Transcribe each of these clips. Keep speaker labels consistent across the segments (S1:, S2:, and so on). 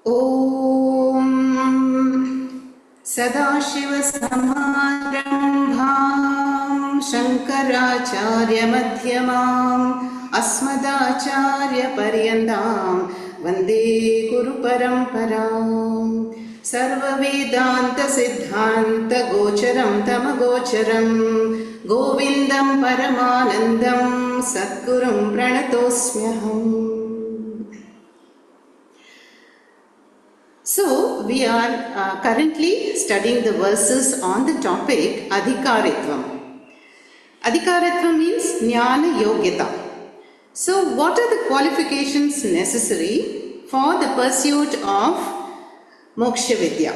S1: ॐ सदाशिवसमारम्भां शङ्कराचार्यमध्यमाम् अस्मदाचार्यपर्यन्तां वन्दे गुरुपरम्पराम् सर्ववेदान्तसिद्धान्तगोचरं तमगोचरं गोविन्दं परमानन्दं सद्गुरुं प्रणतोऽस्म्यहम्. So, we are currently studying the verses on the topic Adhikaritvam. Adhikaritvam means Jnana Yogyata. So, what are the qualifications necessary for the pursuit of Moksha Vidya?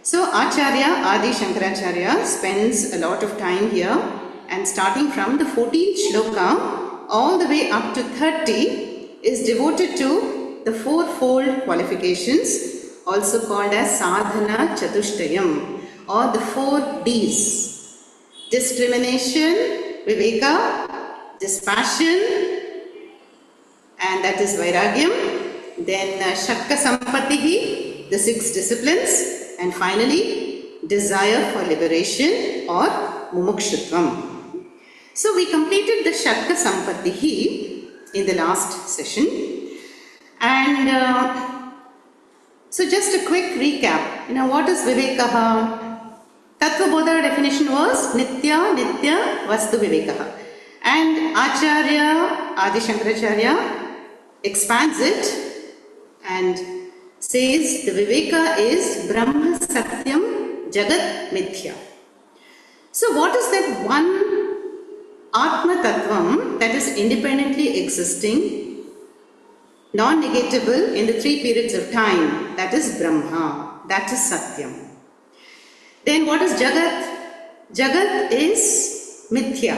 S1: So, Acharya Adi Shankaracharya spends a lot of time here, and starting from the 14th shloka all the way up to 30 is devoted to the fourfold qualifications, also called as Sadhana Chatushtayam, or the 4 Ds: discrimination, Viveka; dispassion, and that is Vairagyam; then Shakka Sampattihi, the 6 disciplines; and finally desire for liberation or Mumukshutvam. So we completed the Shakka Sampattihi in the last session, and so just a quick recap. What is Vivekaha? Tattvabodha definition was Nitya Nitya Vastu Vivekaha. And Acharya Adi Shankaracharya expands it and says the Viveka is Brahma Satyam Jagat Mithya. So what is that one Atma Tattvam that is independently existing, non-negatable in the 3 periods of time? That is Brahma, that is Satyam. Then what is Jagat? Jagat is Mithya,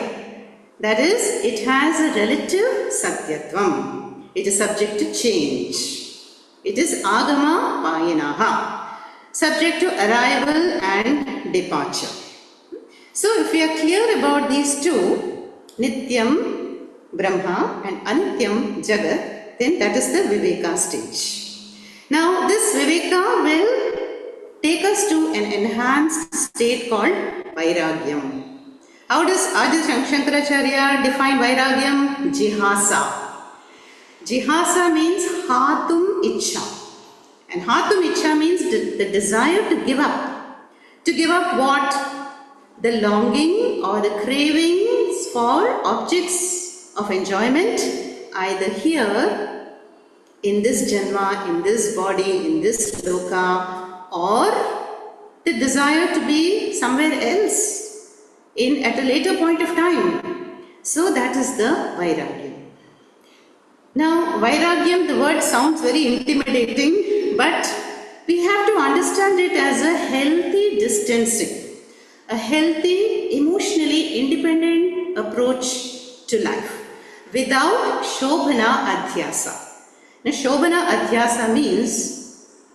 S1: that is, it has a relative Satyatvam. It is subject to change. It is Agama Payanaha, subject to arrival and departure. So if we are clear about these two, Nityam Brahma and Anityam Jagat, then that is the Viveka stage. Now this Viveka will take us to an enhanced state called Vairagyam. How does Adi Shankaracharya define Vairagyam? Jihasa. Jihasa means Hatum Ichha. And Hatum Ichha means the desire to give up. To give up what? The longing or the cravings for objects of enjoyment, either here in this janma, in this body, in this loka, or the desire to be somewhere else at a later point of time. So that is the Vairagyam. Now Vairagyam, the word sounds very intimidating, but we have to understand it as a healthy distancing, a healthy, emotionally independent approach to life, without Shobhana Adhyasa. Now, Shobhana Adhyasa means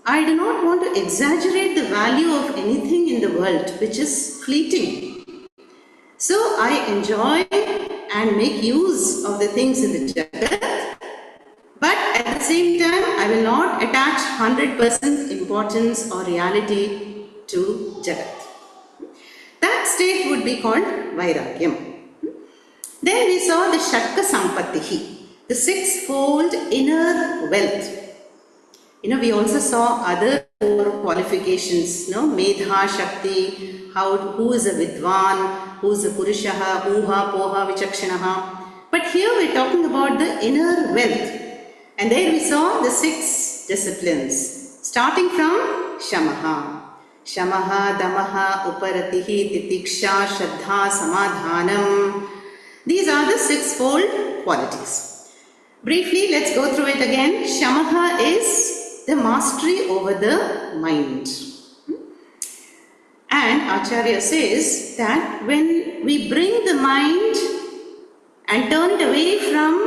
S1: I do not want to exaggerate the value of anything in the world which is fleeting. So I enjoy and make use of the things in the Jagat, but at the same time I will not attach 100% importance or reality to Jagat. That state would be called Vairagyam. Then we saw the Shakka Sampattihi, the 6-fold inner wealth. We also saw other 4 qualifications, Medha Shakti, who is a Vidwan, who is a Purushaha, Uha, Poha, Vichakshanaha. But here we are talking about the inner wealth. And there we saw the 6 disciplines, starting from Shamaha. Shamaha, Damaha, Uparatihi, Titiksha, Shraddha, Samadhanam. These are the 6-fold qualities. Briefly, let's go through it again. Shamaha is the mastery over the mind. And Acharya says that when we bring the mind and turn it away from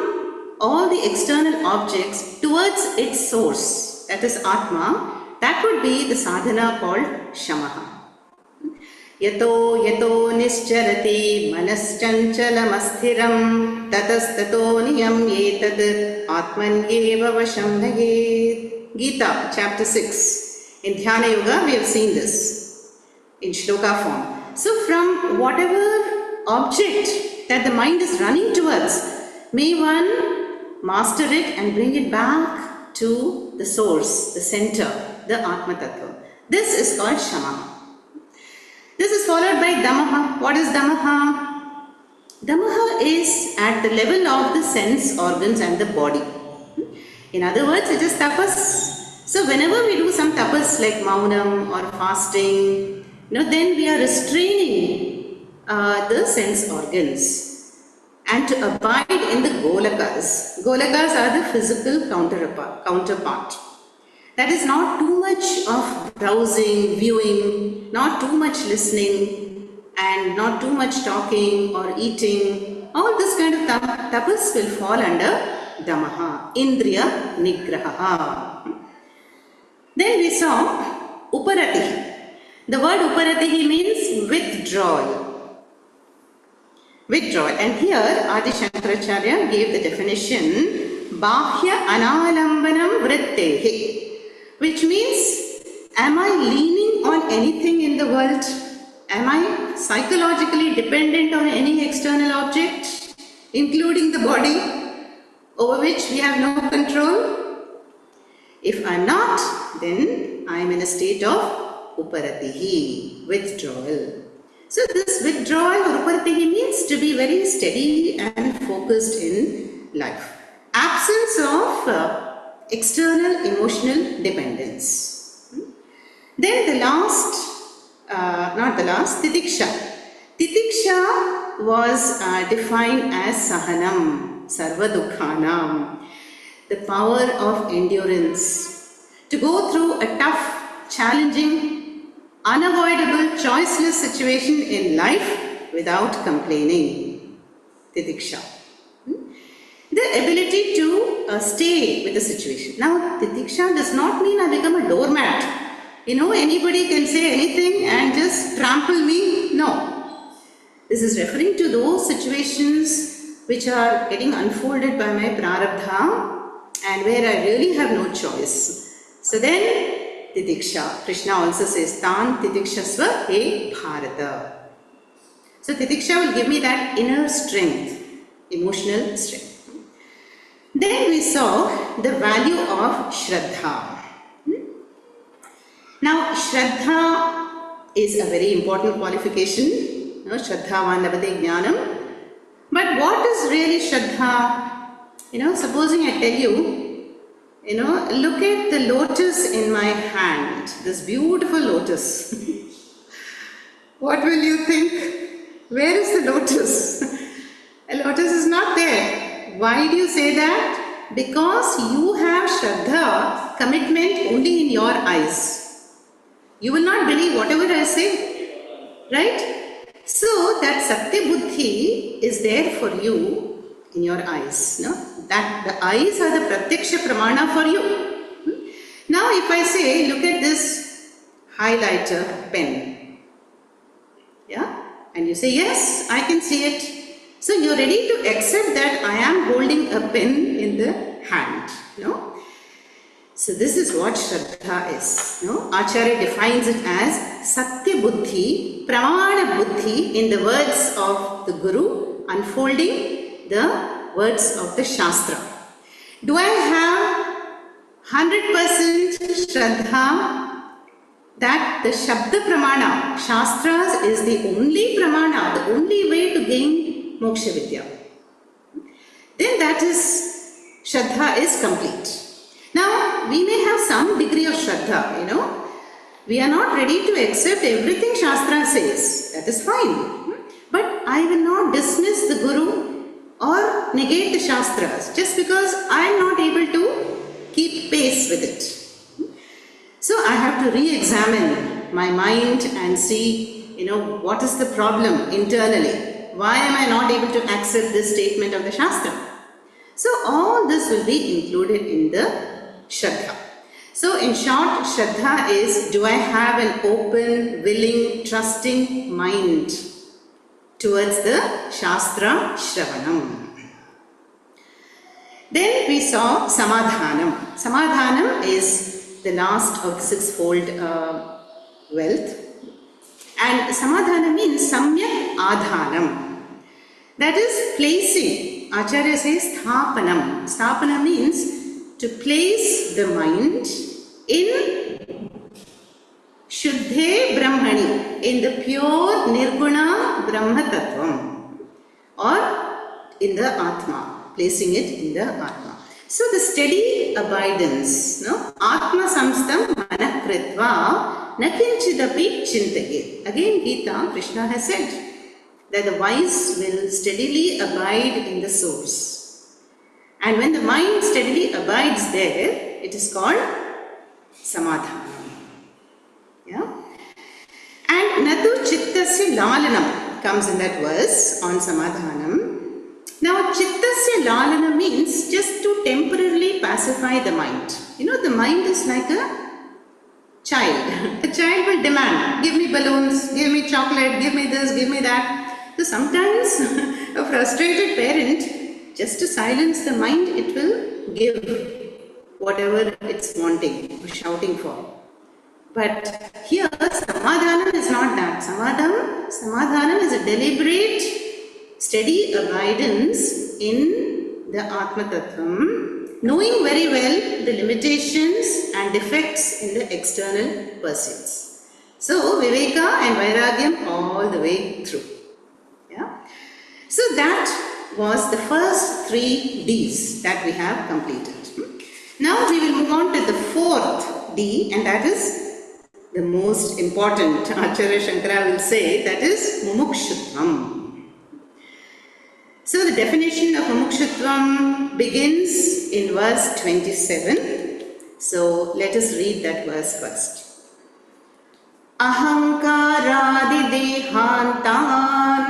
S1: all the external objects towards its source, that is Atma, that would be the sadhana called Shamaha. Yato yato nischarati manaschancalamassthiram tatastato niyam etad atmanyeva vasham nayet. Gita, chapter 6. In Dhyana Yoga, we have seen this in shloka form. So from whatever object that the mind is running towards, may one master it and bring it back to the source, the center, the Atma Tattva. This is called Shama. This is followed by Damaha. What is Damaha? Damaha is at the level of the sense organs and the body. In other words, it is tapas. So whenever we do some tapas like maunam or fasting, then we are restraining the sense organs and to abide in the golakas. Golakas are the physical counterpart. That is not too much of browsing, viewing, not too much listening, and not too much talking or eating. All this kind of tapas will fall under Damaha, Indriya Nigraha. Then we saw Uparati. The word Uparati means withdrawal. Withdrawal. And here Adi Shankaracharya gave the definition Bahya Analambanam Vrittehi, which means, am I leaning on anything in the world? Am I psychologically dependent on any external object, including the body, over which we have no control? If I am not, then I am in a state of Uparatihi, withdrawal. So this withdrawal or Uparatihi means to be very steady and focused in life. Absence of external emotional dependence. Then the last, Titiksha. Titiksha was defined as Sahanam, Sarva Dukhanam, the power of endurance. To go through a tough, challenging, unavoidable, choiceless situation in life without complaining. Titiksha. The ability to stay with the situation. Now, Titiksha does not mean I become a doormat. Anybody can say anything and just trample me. No. This is referring to those situations which are getting unfolded by my prarabdha and where I really have no choice. So then, Titiksha. Krishna also says, Tan Titikshasva he Bharata. So Titiksha will give me that inner strength, emotional strength. Then we saw the value of Shraddha. Now, Shraddha is a very important qualification. Shraddhavan labhate jnanam. But what is really Shraddha? Supposing I tell you, look at the lotus in my hand, this beautiful lotus. What will you think? Where is the lotus? A lotus is not there. Why do you say that? Because you have Shraddha, commitment only in your eyes. You will not believe whatever I say. Right? So that Satya Buddhi is there for you in your eyes. That the eyes are the Pratyaksha Pramana for you. Now if I say, look at this highlighter pen. Yeah? And you say, yes, I can see it. So you are ready to accept that I am holding a pen in the hand. So this is what Shraddha is. Acharya defines it as Satya Buddhi, Pramana Buddhi, in the words of the Guru, unfolding the words of the Shastra. Do I have 100% Shraddha that the Shabda Pramana, Shastras, is the only Pramana, the only way to gain Moksha Vidya? Then that is, Shraddha is complete. Now, we may have some degree of Shraddha, We are not ready to accept everything Shastra says. That is fine. But I will not dismiss the Guru or negate the Shastras just because I am not able to keep pace with it. So I have to re-examine my mind and see, what is the problem internally? Why am I not able to accept this statement of the Shastra? So all this will be included in the Shraddha. So in short, Shraddha is, do I have an open, willing, trusting mind towards the Shastra Shravanam? Then we saw Samadhanam. Samadhanam is the last of the sixfold wealth. And Samadhana means Samyak Adhanam. That is placing. Acharya says Sthapanam. Sthapanam means to place the mind in Shuddhe Brahmani, in the pure Nirguna Brahma Tattvam, or in the Atma, placing it in the Atma. So the steady abidance, no? Atma samstam manakritva nakinchidapi chintayet. Again Gita, Krishna has said that the wise will steadily abide in the source. And when the mind steadily abides there, it is called Samadhana. Yeah? And Nadu Chittasya Lalanam comes in that verse on Samadhanam. Now Chittasya Lalana means just to temporarily pacify the mind. You know, the mind is like a child. A child will demand, give me balloons, give me chocolate, give me this, give me that. So sometimes a frustrated parent, just to silence the mind, it will give whatever it's wanting or shouting for. But here, Samadhanam is not that. Samadhanam is a deliberate, steady abidance in the Atma Tattvam, knowing very well the limitations and defects in the external pursuits. So, Viveka and Vairagyam all the way through. Yeah? So, that was the first 3 Ds that we have completed. Now, we will move on to the 4th D, and that is the most important. Acharya Shankara will say, that is Mumukshutvam. So the definition of Mumukshutvam begins in verse 27. So let us read that verse first. Ahankaradi dehantan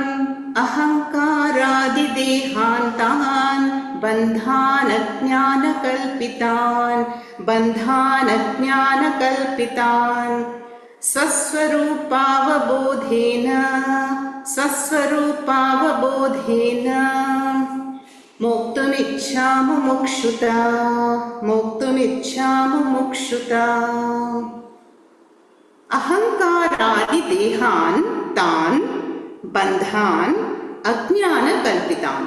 S1: bandhana jnana kalpitan swaswarupavabodhena moktumichhamumukshuta ahankaradi dehan tan bandhan ajnana kalpitan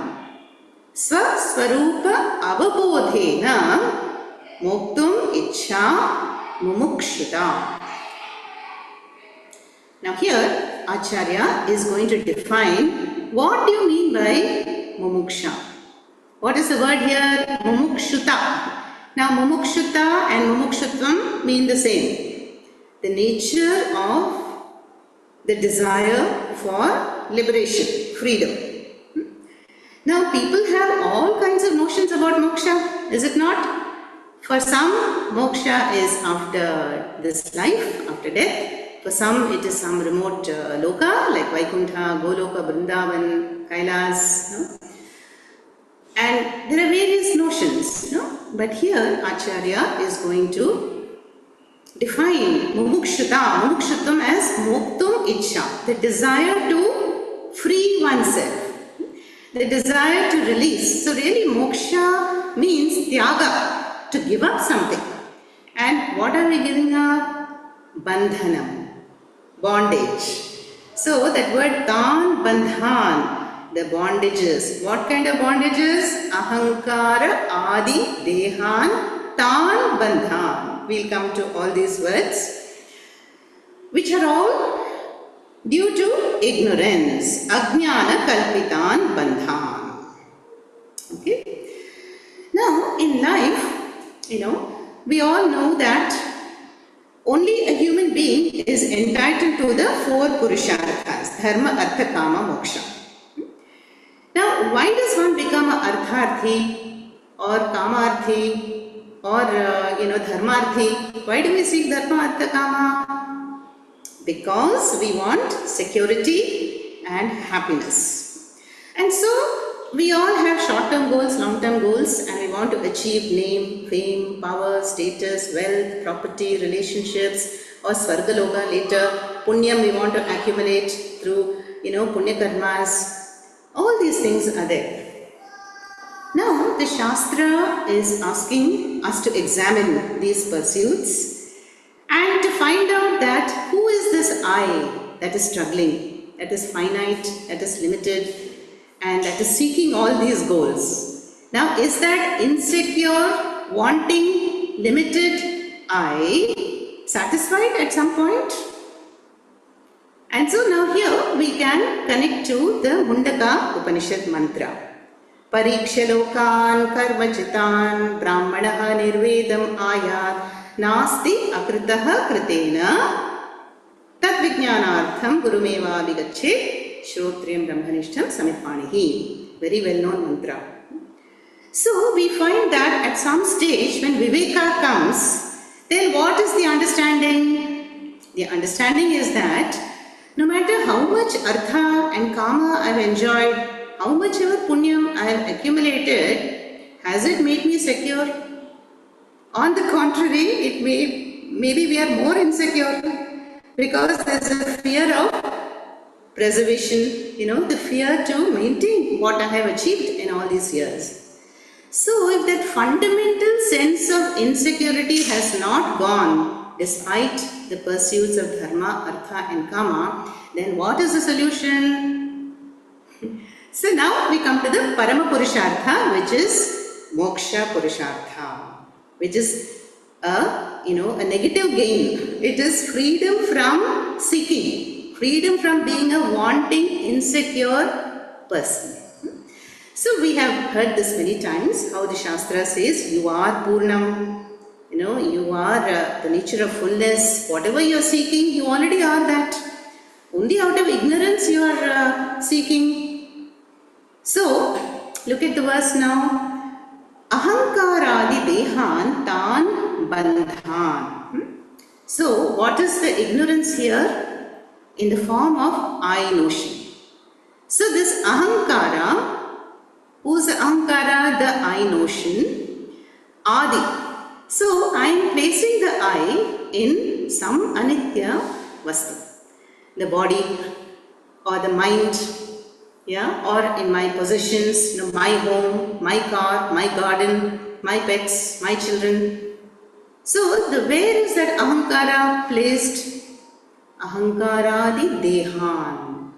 S1: swaswarupa avabodhena moktum ichha mumukshuta. Now here Acharya is going to define what do you mean by mumuksha. What is the word here? Mumukshuta. Now mumukshuta and mumukshutvam mean the same. The nature of the desire for liberation, freedom. Now people have all kinds of notions about moksha, is it not? For some, moksha is after this life, after death. For some, it is some remote loka like Vaikuntha, Goloka, Vrindavan, Kailas. No? And there are various notions. No? But here, Acharya is going to define mumukshutvam as moktum ichha, the desire to free oneself, the desire to release. So really, moksha means tyaga, to give up something. And what are we giving up? Bandhanam, bondage. So that word tan bandhan, the bondages. What kind of bondages? Ahankara adi dehan tan bandhan. We'll come to all these words, which are all due to ignorance. Ajnana kalpitan bandhan. Okay. Now, in life, we all know that only a human being is entitled to the 4 purusharthas, dharma, artha, kama, moksha. Now, why does one become a artharthi or kamarthi or dharmarthi? Why do we seek dharma, artha, kama? Because we want security and happiness. And so, we all have short-term goals, long-term goals, and we want to achieve name, fame, power, status, wealth, property, relationships, or Svargaloka later. Punyam we want to accumulate through, punya karmas. All these things are there. Now, the Shastra is asking us to examine these pursuits and to find out that who is this I that is struggling, that is finite, that is limited, and that is seeking all these goals. Now, is that insecure, wanting, limited I satisfied at some point? And so now here we can connect to the Mundaka Upanishad mantra. Parikshalokan karmajitan brahmanaha nirvedam ayat nasti akritaha kritena tadvijnanartham gurumeva vigachet shrotriyam brahmanishtam samipanihi. Very well known mantra. So we find that at some stage when Viveka comes, then what is the understanding? The understanding is that no matter how much artha and kama I have enjoyed, how much ever punyam I have accumulated, has it made me secure? On the contrary, maybe we are more insecure because there is a fear of preservation, the fear to maintain what I have achieved in all these years. So if that fundamental sense of insecurity has not gone despite the pursuits of dharma, artha and kama, then what is the solution? So now we come to the Parama Purushartha, which is Moksha Purushartha, which is a negative gain. It is freedom from seeking, freedom from being a wanting, insecure person. So we have heard this many times, how the Shastra says, you are Purnam, you are the nature of fullness. Whatever you are seeking, you already are that. Only out of ignorance you are seeking. So, look at the verse now. Ahankaradi dehan tan bandhan. So, what is the ignorance here? In the form of I notion. So, this ahankara, who's the ahankara? The I notion. Adi. So, I am placing the I in some anitya vastu. The body or the mind, or in my possessions, my home, my car, my garden, my pets, my children. So, where is that ahankara placed? Ahankaradi dehan.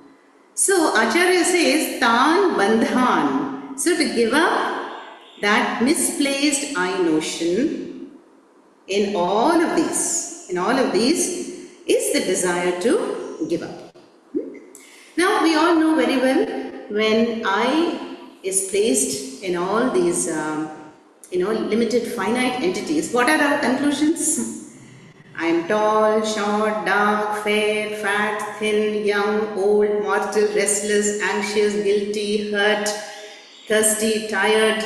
S1: So, Acharya says tan bandhan. So, to give up that misplaced I notion in all of these is the desire to give up. Now we all know very well, when I is placed in all these limited finite entities, what are our conclusions? I am tall, short, dark, fair, fat, thin, young, old, mortal, restless, anxious, guilty, hurt, thirsty, tired,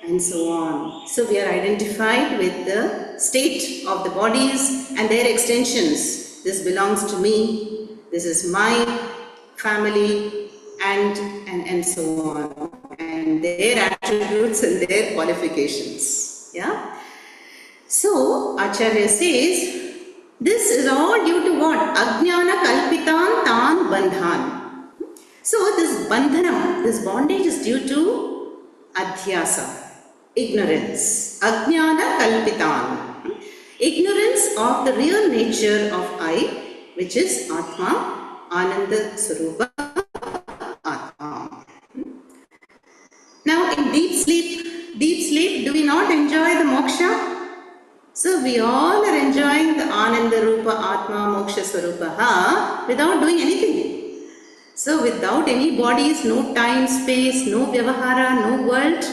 S1: and so on. So we are identified with the state of the bodies and their extensions. This belongs to me. This is my family, and so on, and their attributes and their qualifications. So Acharya says, this is all due to what? Ajnana kalpitan tan bandhan. So this bandhanam, this bondage is due to adhyasa, ignorance. Ajnana kalpitan, ignorance of the real nature of I, which is Atma, Ananda Sarupa, Atma. Now in deep sleep, do we not enjoy the moksha? So we all are enjoying the Ananda Rupa, Atma, Moksha Sarupaha without doing anything. So without any bodies, no time, space, no vyavahara, no world,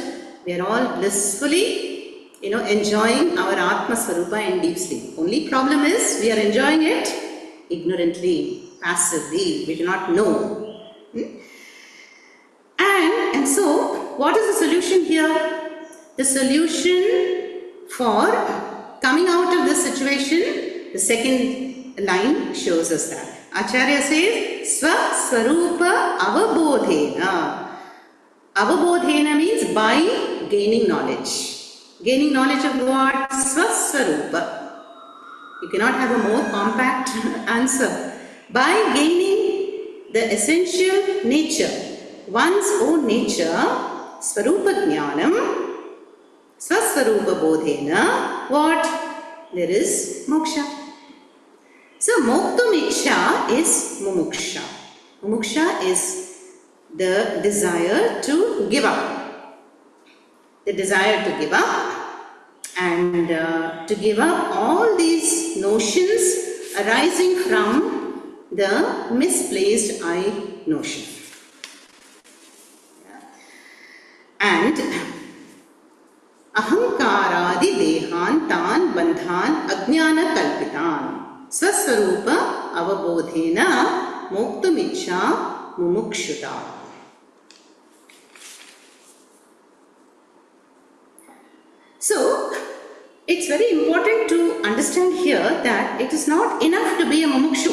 S1: we are all blissfully, enjoying our Atma Sarupa in deep sleep. Only problem is we are enjoying it ignorantly, passively, we do not know. And so, what is the solution here? The solution for coming out of this situation, the second line shows us that. Acharya says, Swa-swarupa avabodhena. Avabodhena means by gaining knowledge. Gaining knowledge of what? Swa-swarupa. You cannot have a more compact answer. By gaining the essential nature, one's own nature, Swarupa Jnanam, Swaswarupa bodhena, what? There is moksha. So moktum iksha is mumuksha. Mumuksha is the desire to give up. The desire to give up, and to give up all these notions arising from the misplaced I notion. And ahankaradi dehan tan bandhan ajnana kalpitan swaswarupa avabodhena moktum ichcha mumukshuta. So, it's very important to understand here that it is not enough to be a mumukshu.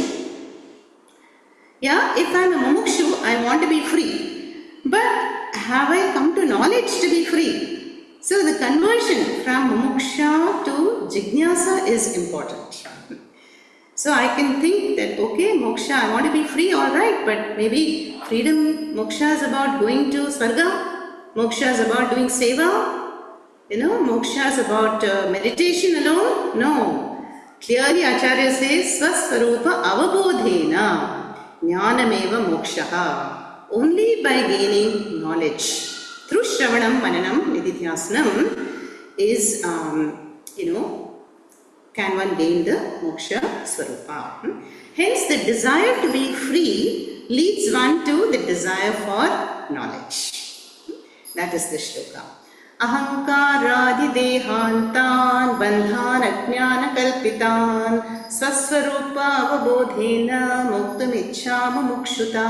S1: Yeah, if I am a mumukshu, I want to be free. But have I come to knowledge to be free? So, the conversion from mumuksha to jignasa is important. So, I can think that, okay, moksha, I want to be free, alright, but maybe freedom, moksha is about going to Swarga, moksha is about doing seva. Moksha is about meditation alone? No. Clearly Acharya says, Swaswarupa avabodhena jnanameva mokshaha. Only by gaining knowledge through Shravanam, Mananam, Nididhyasanam is, can one gain the moksha swarupa. Hence, the desire to be free leads one to the desire for knowledge. That is the shloka. Ahankaradi dehantan bandhan ajnana kalpitan swaswarupa avabodhena moktum ichcha mumukshuta.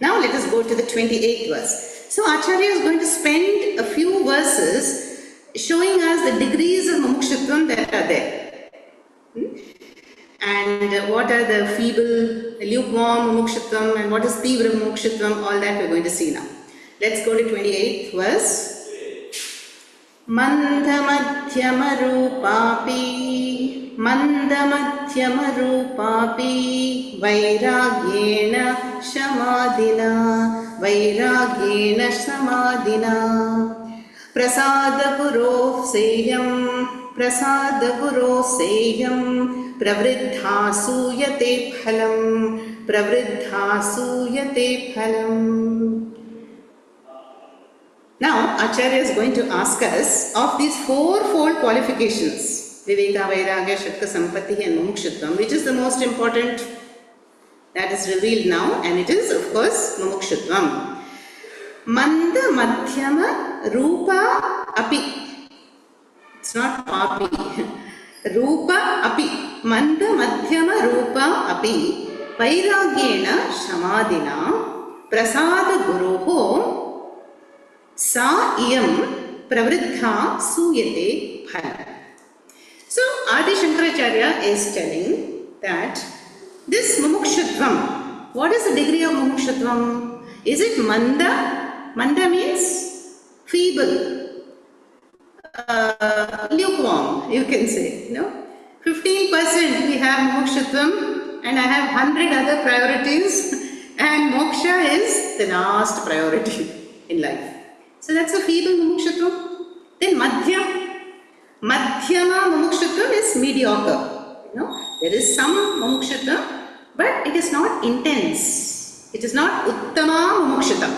S1: Now let us go to the 28th verse. So Acharya is going to spend a few verses showing us the degrees of mumukshutvam that are there. And what are the feeble, lukewarm mumukshutvam, and what is tivra mumukshutvam, all that we are going to see now. Let's go to 28th verse. Mandhamadhyama rupapi vairagyena samadhina prasada puro seyam pravriddha suyate phalam. Now, Acharya is going to ask us of these fourfold qualifications, Viveka, Vairagya, Shatka, Sampatti and Mumukshutvam, which is the most important. That is revealed now, and it is, of course, Mumukshutvam. Manda Madhyama Rupa Api. It's not Papi. Rupa Api. Manda Madhyama Rupa Api. Vairagyena Shamadina Prasada Guroho Sa iyam pravriddha suyate phala. So, Adi Shankaracharya is telling that this mumukshutvam, what is the degree of mumukshutvam? Is it manda? Manda means feeble, lukewarm, you can say. 15% we have mumukshutvam, and I have 100 other priorities, and moksha is the last priority in life. So that's a feeble mumukshutvam. Then madhyama mumukshutvam is mediocre. There is some mumukshutvam, but it is not intense. It is not uttama mumukshutvam.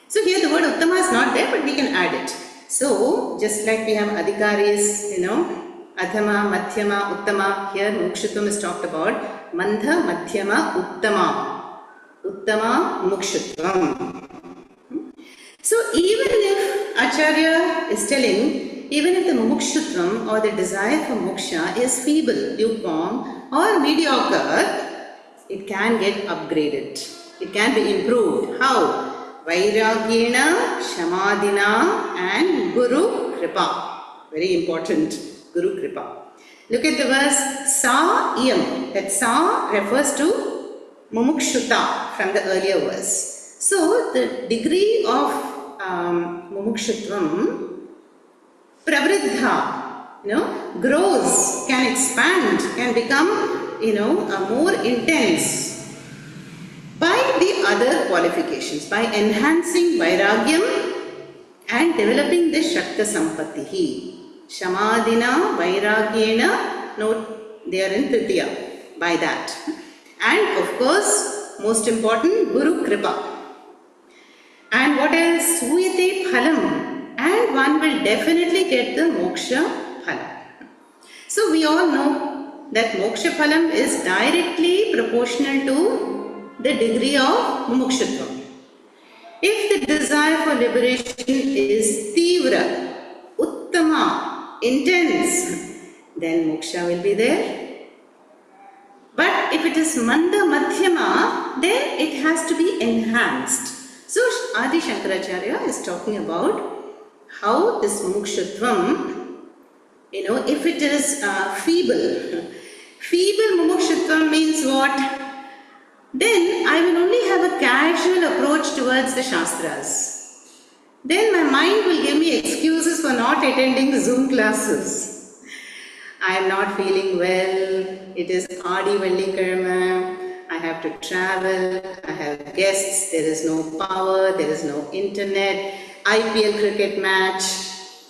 S1: So here the word uttama is not there, but we can add it. So just like we have adhikaris, adhama, madhyama, uttama, here mumukshutvam is talked about. Mandha, madhyama, uttama mumukshutvam. So even if Acharya is telling, even if the mumukshutvam or the desire for moksha is feeble, lukewarm or mediocre, it can get upgraded. It can be improved. How? Vairagyena, Shamadina and Guru Kripa. Very important. Guru Kripa. Look at the verse Sa Iyam. That Sa refers to mumukshuta from the earlier verse. So the degree of mumukshutvam, pravriddha, grows, can expand, can become, more intense by the other qualifications, by enhancing vairagyam and developing the Shakta Sampattihi. Shamadina, Vairagyena, note they are in Tritiya by that. And of course, most important, Guru Kripa. And what else? Suyate Phalam. And one will definitely get the Moksha Phalam. So we all know that Moksha Phalam is directly proportional to the degree of Mumukshutva. If the desire for liberation is Tivra, Uttama, intense, then Moksha will be there. But if it is Manda Madhyama, then it has to be enhanced. So Adi Shankaracharya is talking about how this Mumukshutvam, if it is feeble Mumukshutvam means what? Then I will only have a casual approach towards the Shastras. Then my mind will give me excuses for not attending Zoom classes. I am not feeling well, it is Adi Vellikarma, I have to travel, I have guests, there is no power, there is no internet, IPL cricket match,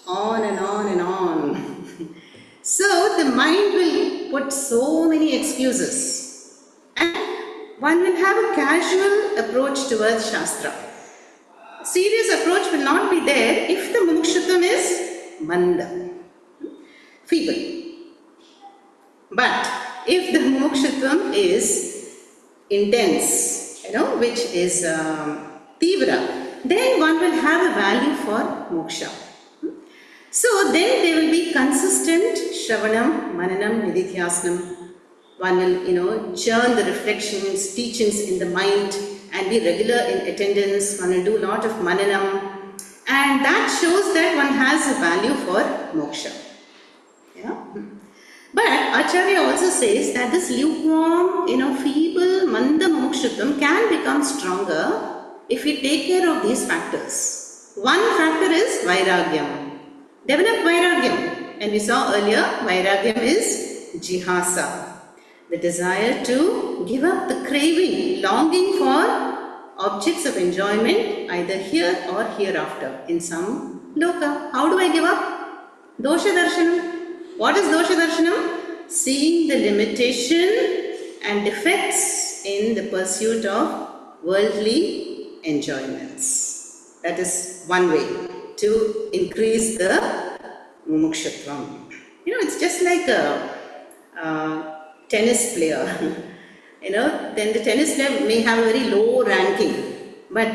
S1: on and on and on. So the mind will put so many excuses and one will have a casual approach towards Shastra. Serious approach will not be there if the Mumukshutvam is Manda, feeble. But if the Mumukshutvam is intense, which is Tivra, then one will have a value for Moksha. So then there will be consistent Shravanam, Mananam, Nididhyasnam. One will, churn the reflections, teachings in the mind and be regular in attendance. One will do a lot of Mananam. And that shows that one has a value for Moksha. Yeah? But Acharya also says that this lukewarm, feeble, Manda Mumukshutvam can become stronger if we take care of these factors. One factor is Vairagyam. Develop Vairagyam. And we saw earlier, Vairagyam is Jihasa. The desire to give up the craving, longing for objects of enjoyment either here or hereafter in some loka. How do I give up? Dosha Darshanam. What is Dosha Darshanam? Seeing the limitation and defects in the pursuit of worldly enjoyments. That is one way to increase the Mumukshutvam. It's just like a tennis player. Then the tennis player may have a very low ranking, but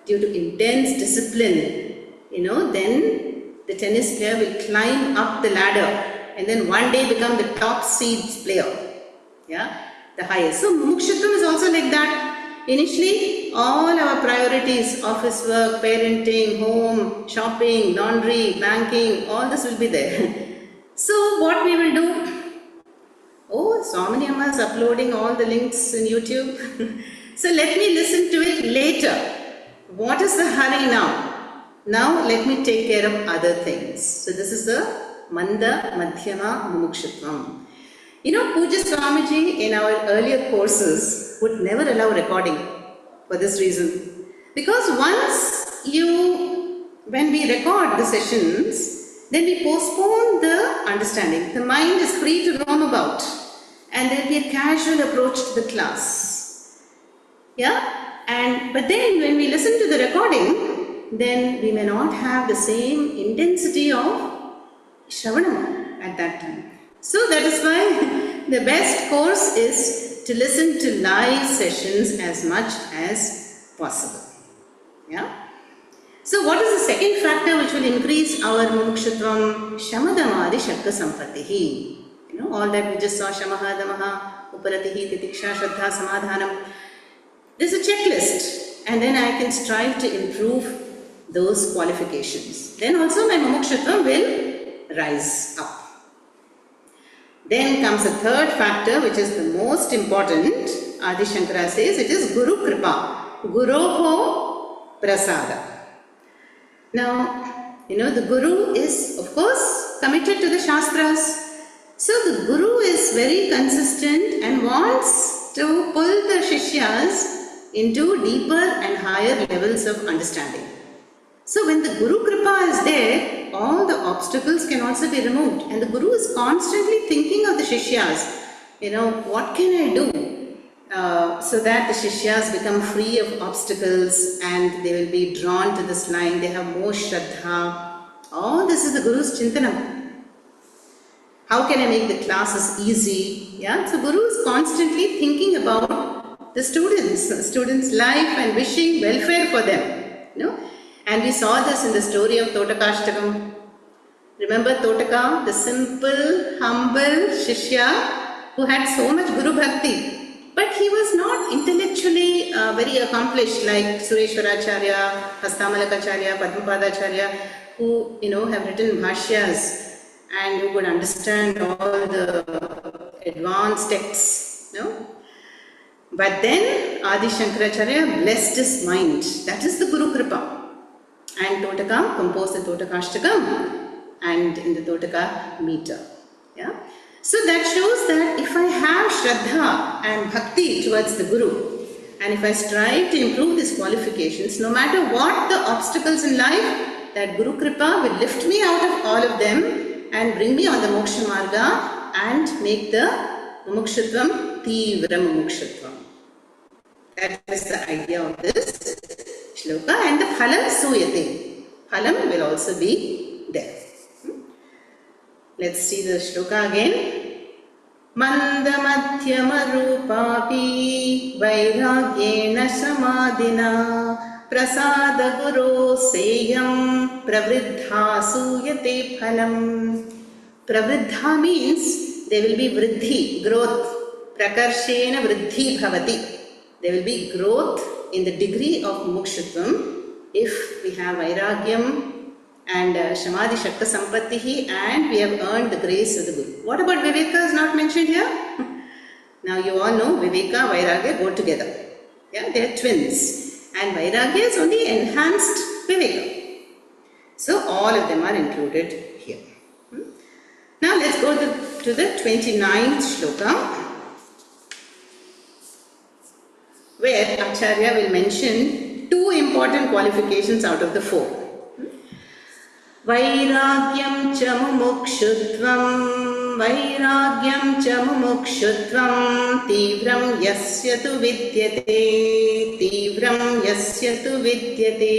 S1: due to intense discipline, then the tennis player will climb up the ladder and then one day become the top seeds player. Yeah, the highest. So Mumukshutvam is also like that. Initially, all our priorities, office work, parenting, home, shopping, laundry, banking, all this will be there. So what we will do? Oh, Swamini Amma is uploading all the links in YouTube. So let me listen to it later. What is the hurry now? Now let me take care of other things. So this is the Manda Madhyama Mumukshutvam. Puja Swamiji in our earlier courses would never allow recording for this reason. Because once when we record the sessions, then we postpone the understanding. The mind is free to roam about. And there will be a casual approach to the class. Yeah? But then when we listen to the recording, then we may not have the same intensity of Shravanam at that time. So that is why the best course is to listen to live sessions as much as possible. Yeah? So what is the second factor which will increase our Mumukshutvam? Shamadamadi Shakta Sampattihi. All that we just saw, Shamaha, Damaha, Uparatihi, Titiksha, Shraddha, Samadhanam. There's a checklist and then I can strive to improve those qualifications. Then also my Mumukshutvam will rise up. Then comes a third factor which is the most important. Adi Shankara says it is Guru Kripa. Guroho Prasada. Now, the Guru is of course committed to the Shastras. So the Guru is very consistent and wants to pull the Shishyas into deeper and higher levels of understanding. So when the Guru Kripa is there, all the obstacles can also be removed. And the Guru is constantly thinking of the Shishyas. What can I do so that the Shishyas become free of obstacles and they will be drawn to this line, they have more Shraddha. All this is the Guru's Chintanam. How can I make the classes easy? So Guru is constantly thinking about the students' life and wishing welfare for them. And we saw this in the story of Totakashtakam. Remember Totaka, the simple, humble Shishya who had so much Guru Bhakti. But he was not intellectually very accomplished like Sureshwaracharya, Hastamalakacharya, Padmapadacharya, who have written bhashyas and who could understand all the advanced texts. But then Adi Shankaracharya blessed his mind. That is the Guru Kripa. And Totaka composed the Totakashtakam and in the Totaka meter. So that shows that if I have Shraddha and Bhakti towards the Guru, and if I strive to improve these qualifications, no matter what the obstacles in life, that Guru Kripa will lift me out of all of them and bring me on the Moksha Marga and make the Mumukshutvam Tivra Mumukshutvam. That is the idea of this shloka, and the Phalam Suyate. Phalam will also be there. Let's see the shloka again. Mandamadhyama rupapi vairagyena samadhina prasada guru seyam pravriddha suyate phalam. Pravriddha means there will be vriddhi, growth. Prakarshena vriddhi bhavati. There will be growth in the degree of mukshutvam if we have vairagyam and Shamadhi Shakta Sampattihi and we have earned the grace of the Guru. What about Viveka is not mentioned here? Now you all know Viveka, Vairagya go together. They are twins. And Vairagya is only enhanced Viveka. So all of them are included here. Now let's go to the 29th shloka, where Acharya will mention 2 important qualifications out of the 4. Vairagyam cha mumukshutvam, vairagyam cha mumukshutvam, tivram yasya tu vidyate, tivram yasya tu vidyate,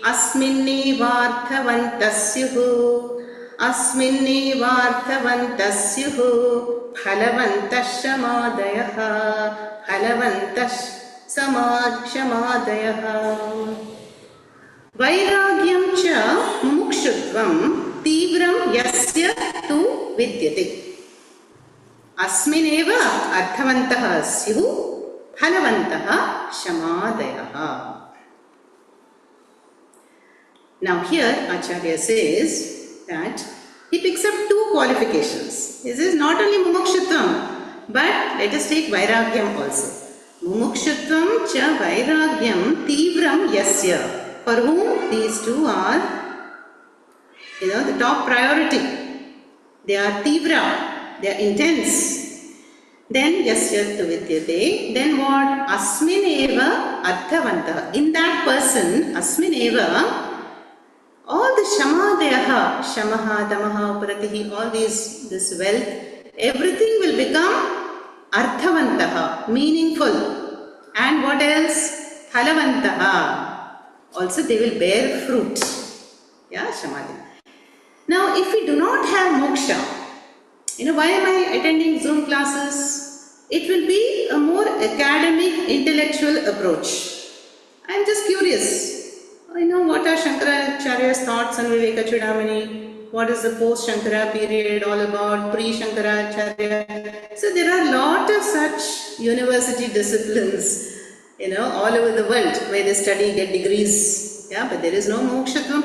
S1: asminnevarthavantasyuhu, phalavantash shamadayah, phalavantash shamadayah. Vairagyam cha mumukshutvam tivram yasya tu vidyate. Asmineva arthavantaha syuhu phalavantaha shamadayah. Now here Acharya says that he picks up 2 qualifications. He says not only mumukshutvam, but let us take vairagyam also. Mumukshutvam cha vairagyam tivram yasya. For whom these 2 are, the top priority. They are tivra, they are intense. Then yasya tu vidyate. Then what? Asmin eva arthavanta. In that person, asmin eva, all the shamadeyaha, shamaha, damaha, uparatihi, all this wealth, everything will become arthavantaha, meaningful. And what else? Phalavantaha. Also they will bear fruit. Shamadhi. Now if we do not have moksha, why am I attending Zoom classes? It will be a more academic, intellectual approach. I am just curious. What are Shankaracharya's thoughts on Viveka Chudamani? What is the post-Shankara period all about? Pre-Shankaracharya? So there are a lot of such university disciplines all over the world where they study, get degrees. But there is no mumukshutvam.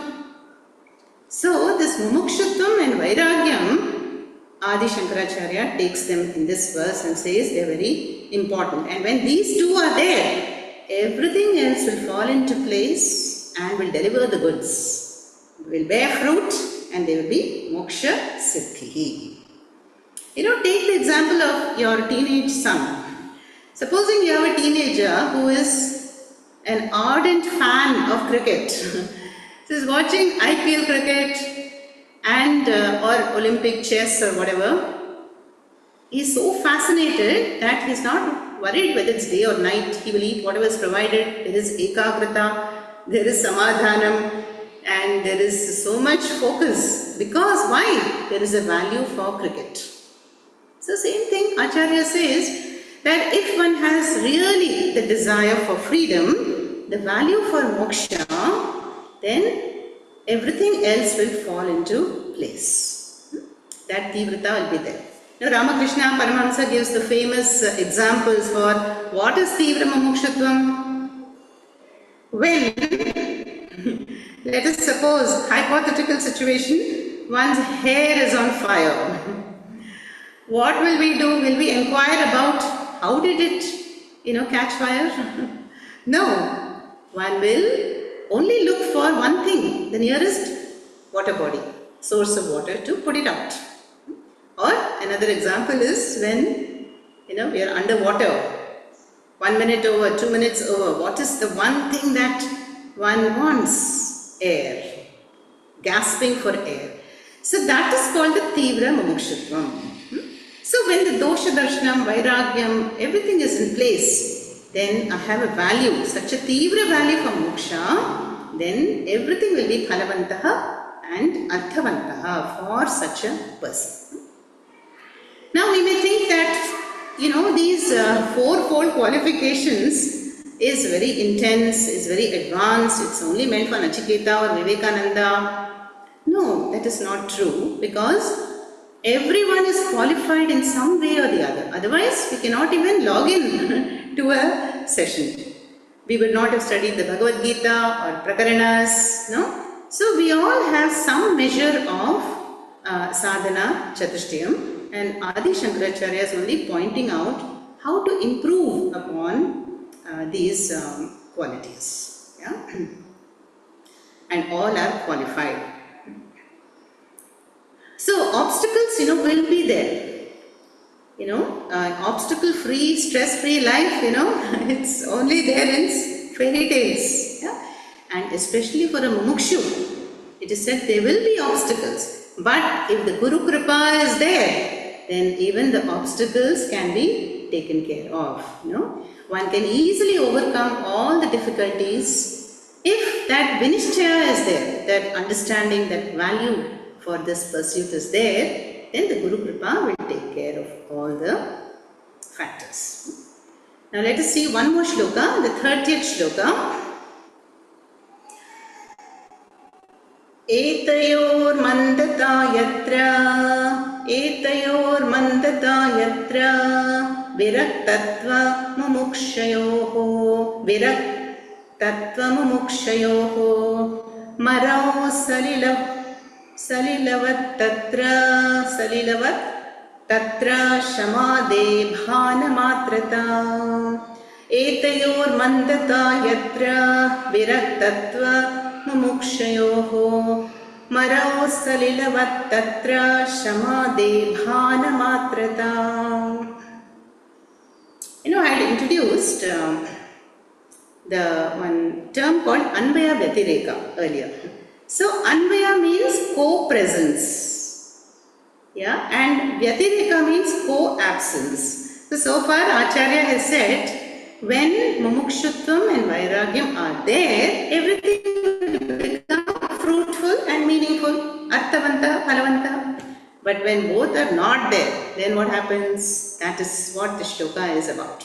S1: So this mumukshutvam and vairagyam, Adi Shankaracharya takes them in this verse and says they are very important. And when these 2 are there, everything else will fall into place and will deliver the goods. Will bear fruit and they will be moksha siddhi. Take the example of your teenage son. Supposing you have a teenager who is an ardent fan of cricket. is watching IPL cricket and or Olympic chess or whatever. He's so fascinated that he's not worried whether it's day or night. He will eat whatever is provided. There is ekagrata, there is samadhanam, and there is so much focus. Because why? There is a value for cricket. So same thing Acharya says, that if one has really the desire for freedom, the value for moksha, then everything else will fall into place. That tivrata will be there. Now Ramakrishna Paramahamsa gives the famous examples for what is tivra mumukshatvam. When, let us suppose, hypothetical situation, one's hair is on fire. What will we do? Will we inquire about how did it, catch fire? No. One will only look for one thing, the nearest water body, source of water to put it out. Or another example is when, we are underwater, 1 minute over, 2 minutes over. What is the one thing that one wants? Air. Gasping for air. So that is called the tivra mumukshatvam. So when the dosha darshanam, vairagyam, everything is in place, then I have a value, such a tivra value for moksha, then everything will be phalavantaha and arthavantaha for such a person. Now we may think that, these fourfold qualifications is very intense, is very advanced, it's only meant for Nachiketa or Vivekananda. No, that is not true, because everyone is qualified in some way or the other. Otherwise, we cannot even log in to a session. We would not have studied the Bhagavad Gita or Prakaranas, no? So we all have some measure of sadhana chatushtayam, and Adi Shankaracharya is only pointing out how to improve upon these qualities. Yeah? And all are qualified. So obstacles, will be there. Obstacle-free, stress-free life, it's only there in fairy tales. Yeah? And especially for a mumukshu, it is said there will be obstacles. But if the Guru Kripa is there, then even the obstacles can be taken care of. One can easily overcome all the difficulties if that vinishchaya is there, that understanding, that value for this pursuit is there, then the Guru Kripa will take care of all the factors. Now let us see one more shloka, the 30th shloka. Etayor mandata yatra viraktatva mumukshayoho marao salilavat tatra shamade bhana matrata. Etayor mandata yatra viraktatva mumukshayoho marao salilavat tatra shamade bhana matrata. I had introduced the one term called Anvaya Vyatireka earlier. So Anvaya means co-presence, and Vyatireka means co-absence. So far Acharya has said, when mumukshutvam and vairagyam are there, everything will become fruitful and meaningful, arthavanta, phalavanta. But when both are not there, then what happens? That is what the shloka is about.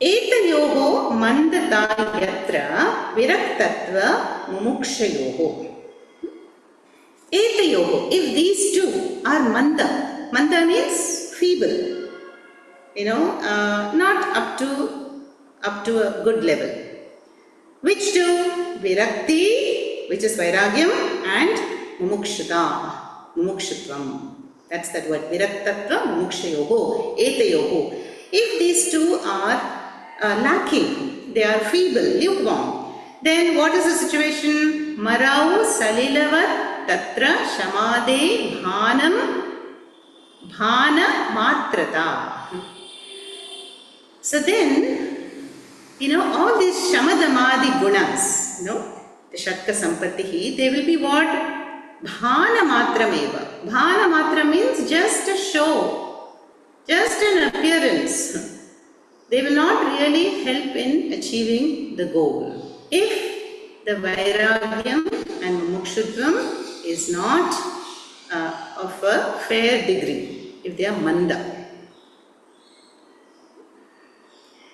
S1: Etayoho mandata yatra viraktatva mumukshayoho. Etayoho, if these two are manda means feeble, not up to a good level. Which two? Virakti, which is vairagyam, and mumukshutvam. That's that word, viraktatva mumukshayoho, etayoho. If these two are lacking, they are feeble, lukewarm, then what is the situation? Marau salilavat tatra shamade bhana matrata. So then, all these shamadamadi gunas, the Shatka Sampattihi, they will be what? Bhana Matrameva. Bhana Matra means just a show, just an appearance. They will not really help in achieving the goal. If the Vairagyam and Mumukshutvam is not of a fair degree, if they are Manda.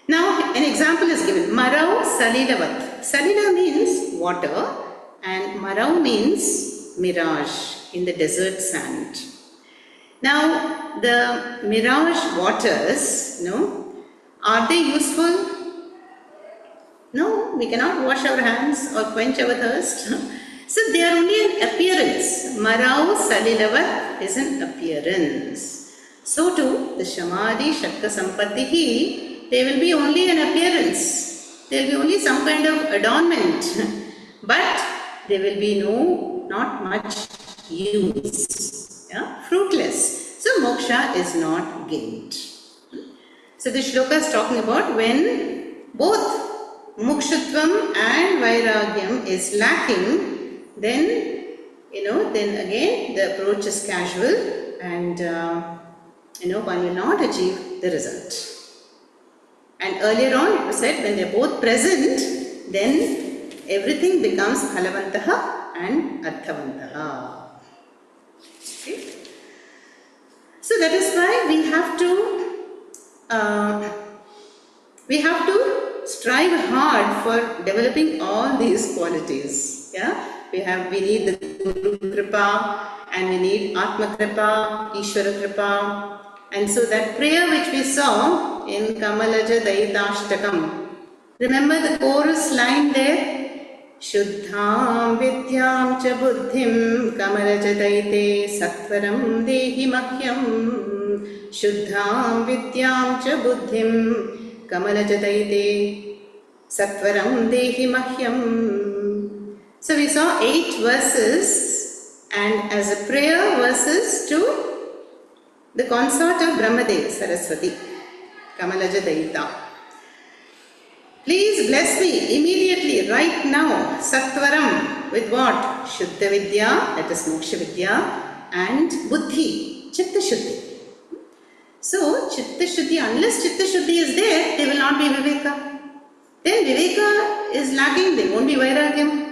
S1: Now, an example is given. Marau Salilavat. Salila means water and Marau means mirage in the desert sand. Now, the mirage waters, are they useful? No, we cannot wash our hands or quench our thirst. So, they are only an appearance. Marau Salilavat is an appearance. So too, the Shamadhi Shakta Sampattihi, they will be only an appearance. There will be only some kind of adornment. But there will be not much use. Yeah? Fruitless. So moksha is not gained. So this shloka is talking about when both mukshutvam and vairagyam is lacking, then again the approach is casual and one will not achieve the result. And earlier on it was said when they are both present, then everything becomes phalavantaha and arthavantaha. Okay? So that is why we have to strive hard for developing all these qualities. Yeah, we need the Guru Kripa and we need Atma Kripa, Ishvara Kripa. And so that prayer which we saw in Kamalaja Daitashtakam, remember the chorus line there? Shuddham Vidyam Cha Buddhim Kamalaja Daite Sattvaram Dehi Mahyam. Shuddham Vidyam Cha Buddhim Kamalaja Daite Sattvaram Dehi Mahyam. So we saw 8 verses and as a prayer verses to the consort of Brahmadev Saraswati, Kamalaja Daita. Please bless me immediately, right now, Sattvaram, with what? Shuddha Vidya, that is Moksha Vidya, and Buddhi, Chitta Shuddhi. So, Chitta Shuddhi, unless Chitta Shuddhi is there, there will not be Viveka. Then Viveka is lacking, there won't be Vairagyam.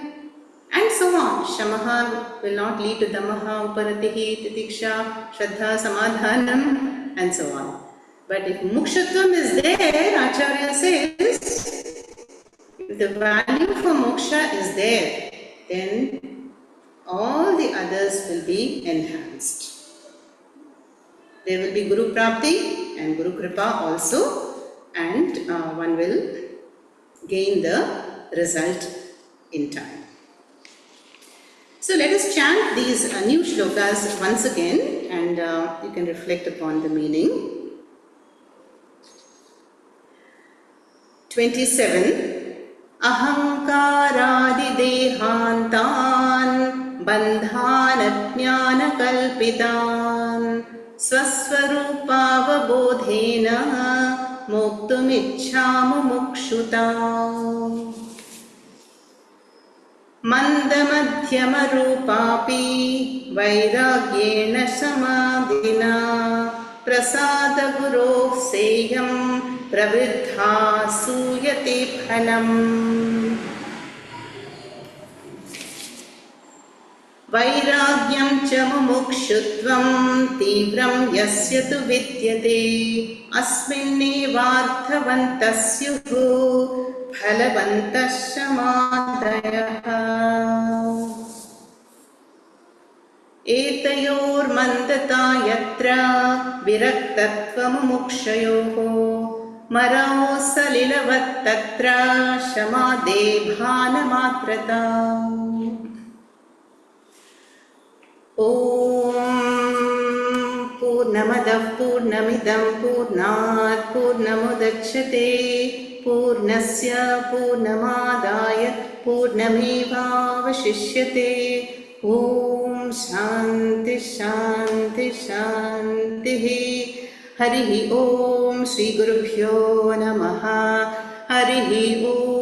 S1: And so on. Shamaha will not lead to Damaha, Uparatihi, Titiksha, Shraddha, Samadhanam, and so on. But if Mukshutvam is there, Acharya says, if the value for moksha is there, then all the others will be enhanced. There will be Guru Prapti and Guru Kripa also, and one will gain the result in time. So let us chant these new shlokas once again and you can reflect upon the meaning. 27. Ahankaradi dehantan bandhana jnana kalpitan swaswarupavabodhena moktumichhamu mukshutam. Mandamadhyamarupapi vairagyena samadhina prasada guru seyam pravriddha suyate phalam. Vairagyam cha mumukshutvam tivram yasya tu vidyate asminnevarthavantasyuhu phalavantasyamadayah. Etayor mandata yatra viraktattvamumukshayoho marao salilavat tatra shamade bhanamatrata. Om Purnamadav Purnamidam Purnat Purnamudachyate Purnasya Purnamadaya Purnamevavashishyate. Om Shanti Shanti Shanti. Harihi Om Sri Gurubhyo Namaha. Harihi Om.